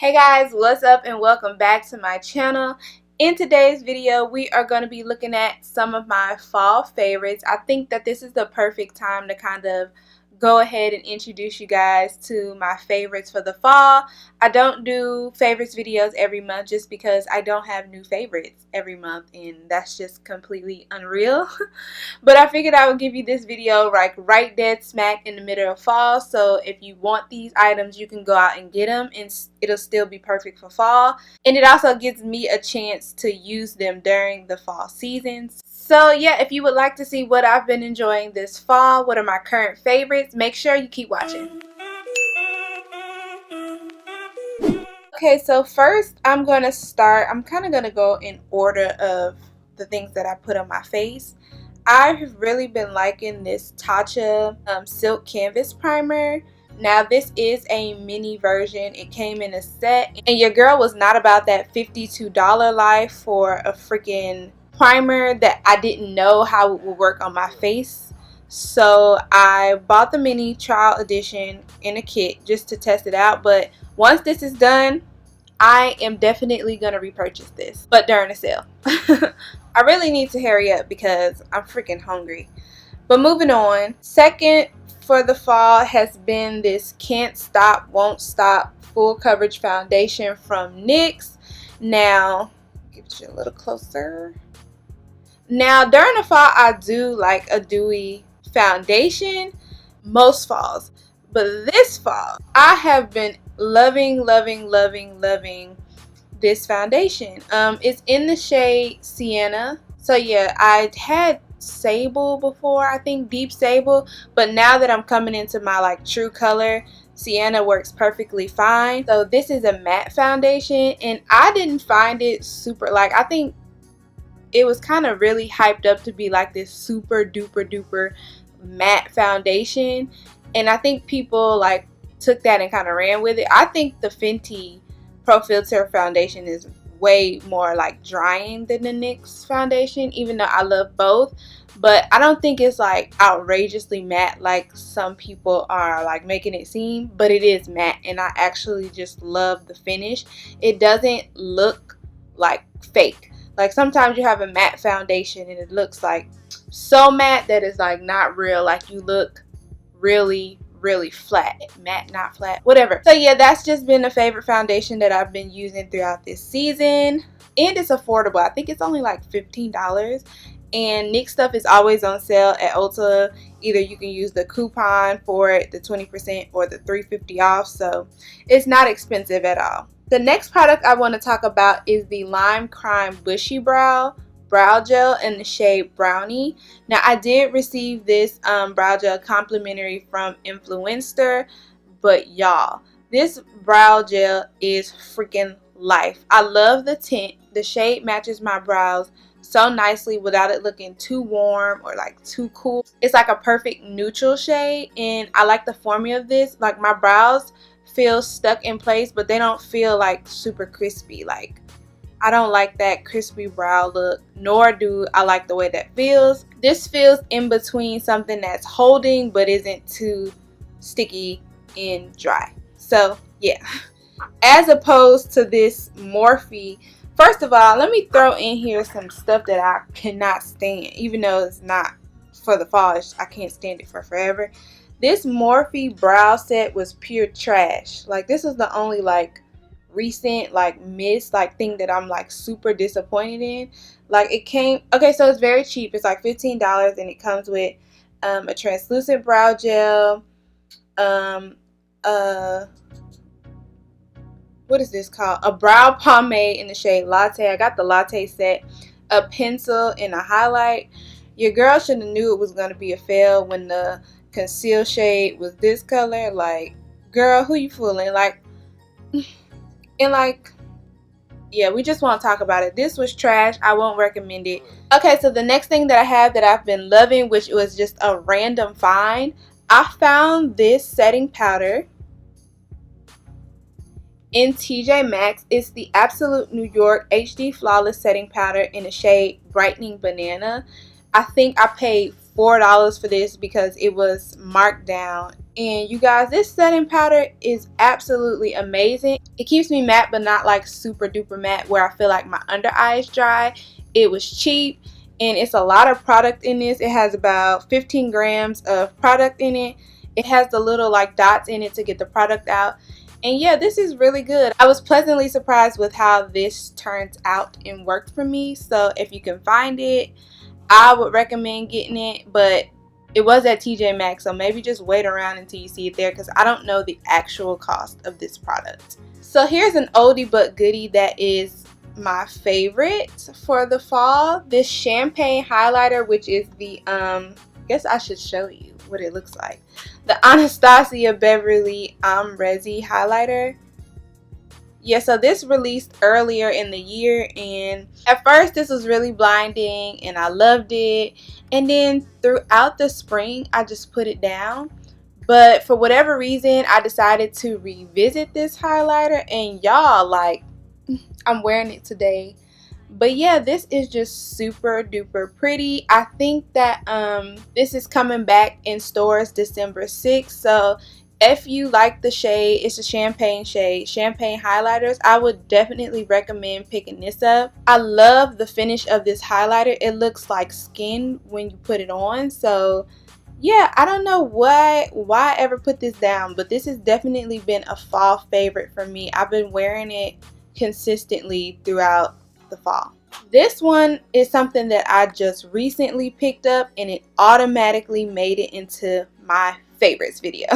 Hey guys, what's up and welcome back to my channel. In today's video, we are going to be looking at some of my fall favorites. I think that this is the perfect time to kind of go ahead and introduce you guys to my favorites for the fall. I don't do favorites videos every month just because I don't have new favorites every month, and that's just completely unreal. But I figured I would give you this video like right dead smack in the middle of fall, so if you want these items you can go out and get them and it'll still be perfect for fall, and it also gives me a chance to use them during the fall seasons. So yeah, if you would like to see what I've been enjoying this fall, what are my current favorites, make sure you keep watching. Okay, so first I'm kind of going to go in order of the things that I put on my face. I've really been liking this Tatcha Silk Canvas Primer. Now this is a mini version. It came in a set, and your girl was not about that $52 life for a freaking primer that I didn't know how it would work on my face. So I bought the mini trial edition in a kit just to test it out, but once this is done, I am definitely going to repurchase this, but during a sale. I really need to hurry up because I'm freaking hungry. But moving on, second for the fall has been this Can't Stop, Won't Stop Full Coverage Foundation from NYX. Now, get you a little closer. Now, during the fall, I do like a dewy foundation most falls. But this fall, I have been loving this foundation. It's in the shade Sienna. So yeah, I had sable before, I think deep sable, but now that I'm coming into my like true color, Sienna works perfectly fine. So this is a matte foundation, and I didn't find it super, like, I think it was kind of really hyped up to be like this super duper matte foundation, and I think people like took that and kind of ran with it. I think the Fenty Pro Filter foundation is way more like drying than the NYX foundation, even though I love both. But I don't think it's like outrageously matte like some people are like making it seem, but it is matte, and I actually just love the finish. It doesn't look like fake. Like sometimes you have a matte foundation and it looks like so matte that it's like not real, like you look really flat. Matte, not flat, whatever. So yeah, that's just been a favorite foundation that I've been using throughout this season, and it's affordable. I think it's only like $15, and NYX stuff is always on sale at Ulta. Either you can use the coupon for it, the 20%, or the $3.50 off, so it's not expensive at all. The next product I want to talk about is the Lime Crime Bushy Brow Gel in the shade Brownie. Now I did receive this brow gel complimentary from Influencer, but y'all, this brow gel is freaking life. I love the tint. The shade matches my brows so nicely without it looking too warm or like too cool. It's like a perfect neutral shade, and I like the formula of this. Like my brows feel stuck in place, but they don't feel like super crispy. Like I don't like that crispy brow look, nor do I like the way that feels. This feels in between something that's holding but isn't too sticky and dry. So yeah, as opposed to this Morphe. First of all, let me throw in here some stuff that I cannot stand, even though it's not for the fall. I can't stand it for forever. This Morphe brow set was pure trash. Like this is the only like recent like miss like thing that I'm like super disappointed in. Like it came, okay, so it's very cheap. It's like $15, and it comes with a translucent brow gel, what is this called, a brow pomade in the shade Latte. I got the Latte set, a pencil, and a highlight. Your girl should have knew it was going to be a fail when the Conceal shade was this color. Like girl, who you fooling? Like, and like, yeah, we just won't talk about it. This was trash. I won't recommend it. Okay, so the next thing that I have that I've been loving, which was just a random find, I found this setting powder in TJ Maxx. It's the Absolute New York HD Flawless Setting Powder in the shade Brightening Banana. I think I paid $4 for this because it was marked down And you guys, this setting powder is absolutely amazing. It keeps me matte, but not like super duper matte where I feel like my under eye is dry. It was cheap, and it's a lot of product in this. It has about 15 grams of product in it. It has the little like dots in it to get the product out. And yeah, this is really good. I was pleasantly surprised with how this turns out and worked for me. So if you can find it, I would recommend getting it, but it was at TJ Maxx, so maybe just wait around until you see it there because I don't know the actual cost of this product. So here's an oldie but goodie that is my favorite for the fall. This champagne highlighter, which is the I guess I should show you what it looks like. The Anastasia Beverly Amrezy Highlighter. Yeah, so this released earlier in the year, and at first this was really blinding and I loved it, and then throughout the spring I just put it down. But for whatever reason I decided to revisit this highlighter, and y'all, like, I'm wearing it today. But yeah, this is just super duper pretty. I think that this is coming back in stores December 6th, so if you like the shade, it's a champagne shade, champagne highlighters, I would definitely recommend picking this up. I love the finish of this highlighter. It looks like skin when you put it on. So yeah, I don't know why I ever put this down, but this has definitely been a fall favorite for me. I've been wearing it consistently throughout the fall. This one is something that I just recently picked up, and it automatically made it into my favorites video.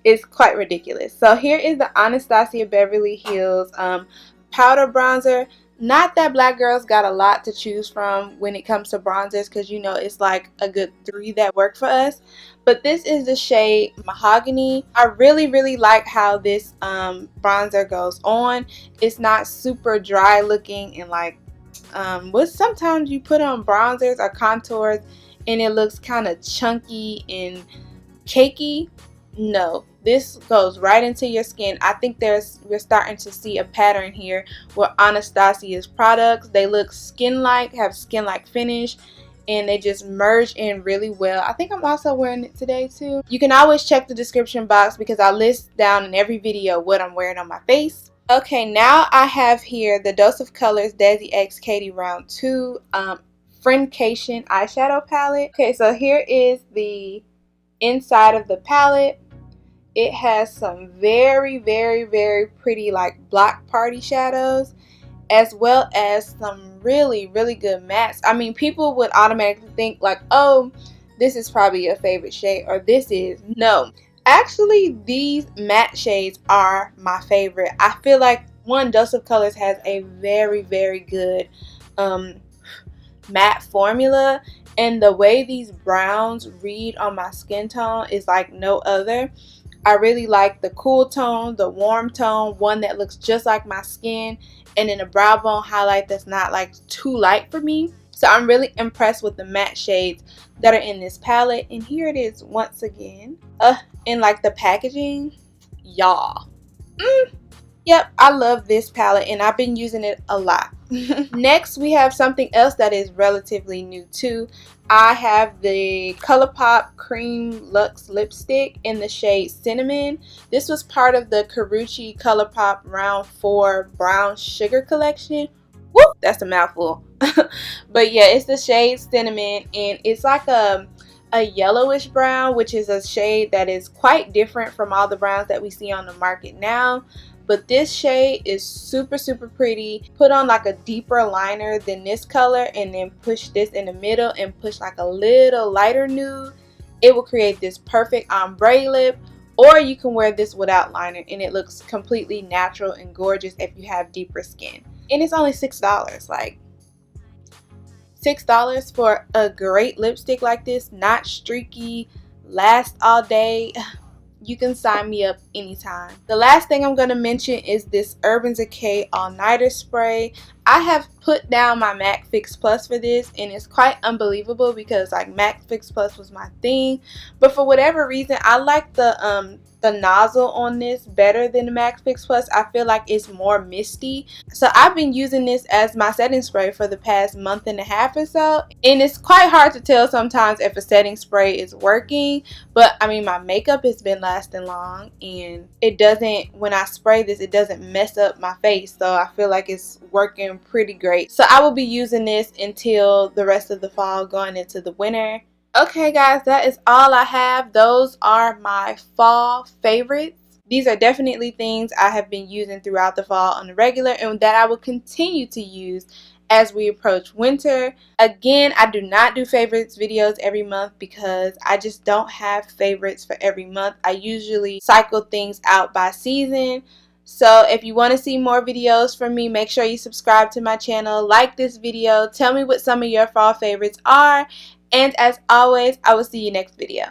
It's quite ridiculous. So here is the Anastasia Beverly Hills powder bronzer. Not that black girls got a lot to choose from when it comes to bronzers, because you know it's like a good 3 that work for us, but this is the shade Mahogany. I really like how this bronzer goes on. It's not super dry looking and like what sometimes you put on bronzers or contours and it looks kind of chunky and cakey. No, this goes right into your skin. I think we're starting to see a pattern here with Anastasia's products. They look skin-like, have skin-like finish, and they just merge in really well. I think I'm also wearing it today too. You can always check the description box because I list down in every video what I'm wearing on my face. Okay, now I have here the Dose of Colors Desi X Katy Round 2 Friendcation eyeshadow palette. Okay, so here is the inside of the palette. It has some very pretty like block party shadows, as well as some really good mattes. I mean, people would automatically think like, oh, this is probably your favorite shade, or this is. No, actually these matte shades are my favorite. I feel like Dose of Colors has a very good matte formula, and the way these browns read on my skin tone is like no other. I really like the cool tone, the warm tone, one that looks just like my skin, and then a brow bone highlight that's not like too light for me. So I'm really impressed with the matte shades that are in this palette, and here it is once again. In like the packaging, y'all. Yep, I love this palette and I've been using it a lot. Next, we have something else that is relatively new too. I have the ColourPop Cream Luxe Lipstick in the shade Cinnamon. This was part of the Karuchi ColourPop Round 4 Brown Sugar collection. Woo! That's a mouthful. But yeah, it's the shade Cinnamon, and it's like a yellowish brown, which is a shade that is quite different from all the browns that we see on the market now. But this shade is super pretty. Put on like a deeper liner than this color, and then push this in the middle and push like a little lighter nude. It will create this perfect ombre lip. Or you can wear this without liner and it looks completely natural and gorgeous if you have deeper skin. And it's only $6. Like, $6 for a great lipstick like this, not streaky, last all day. You can sign me up anytime. The last thing I'm going to mention is this Urban Decay All Nighter Spray. I have put down my MAC Fix Plus for this, and it's quite unbelievable because like MAC Fix Plus was my thing, but for whatever reason I like the nozzle on this better than the MAC Fix Plus. I feel like it's more misty. So I've been using this as my setting spray for the past month and a half or so, and it's quite hard to tell sometimes if a setting spray is working, but I mean my makeup has been lasting long, and it doesn't, when I spray this, it doesn't mess up my face, so I feel like it's working pretty great. So I will be using this until the rest of the fall, going into the winter. Okay guys, that is all I have. Those are my fall favorites. These are definitely things I have been using throughout the fall on the regular, and that I will continue to use as we approach winter. Again, I do not do favorites videos every month because I just don't have favorites for every month. I usually cycle things out by season. So if you want to see more videos from me, make sure you subscribe to my channel, like this video, tell me what some of your fall favorites are, and as always, I will see you next video.